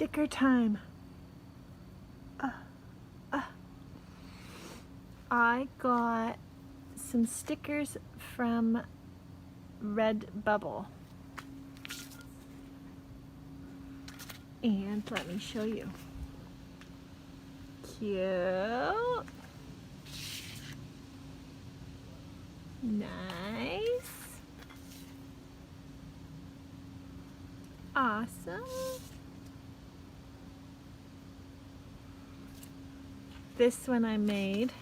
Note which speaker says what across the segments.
Speaker 1: sticker time. I got some stickers from Redbubble. And let me show you. Cute. Nice. Awesome. This one I made.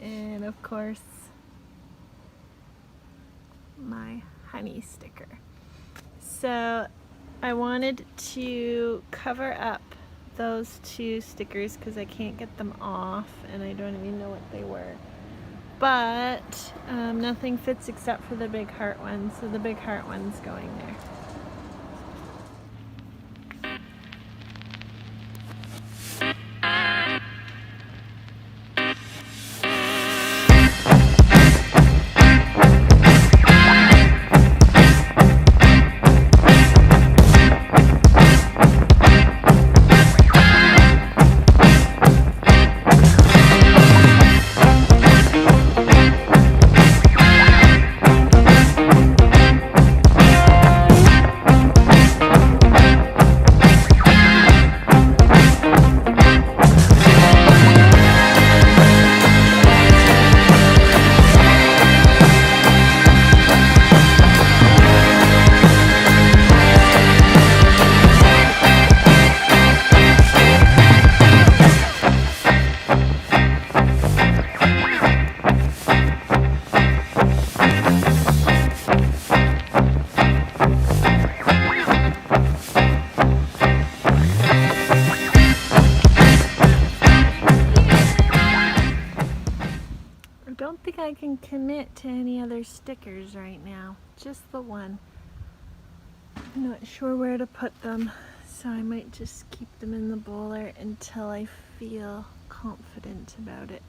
Speaker 1: And of course, my honey sticker. So I wanted to cover up those two stickers because I can't get them off and I don't even know what they were. But nothing fits except for the big heart one, so the big heart one's going there. I don't think I can commit to any other stickers right now, just the one. I'm not sure where to put them, so I might just keep them in the Boler until I feel confident about it.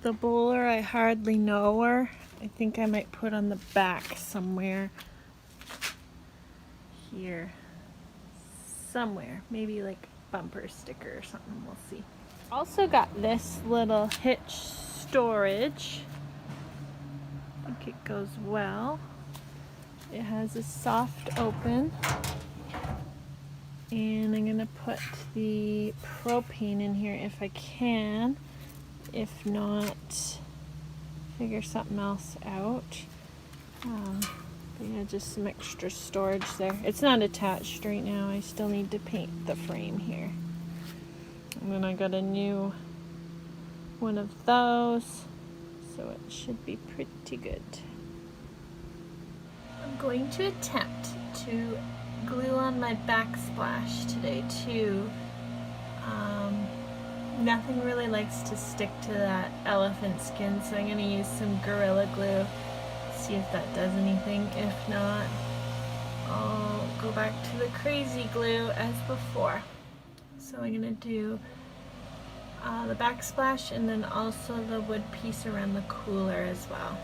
Speaker 1: The Boler, I hardly know her. I think I might put on the back somewhere. Here. Somewhere. Maybe like bumper sticker or something, we'll see. Also got this little hitch storage. I think it goes well. It has a soft open. And I'm gonna put the propane in here if I can. If not, figure something else out. But yeah, just some extra storage there. It's not attached right now. I still need to paint the frame here. And then I got a new one of those, so it should be pretty good. I'm going to attempt to glue on my backsplash today too. Nothing really likes to stick to that elephant skin, so I'm going to use some Gorilla Glue, see if that does anything. If not, I'll go back to the crazy glue as before. So I'm going to do the backsplash and then also the wood piece around the cooler as well.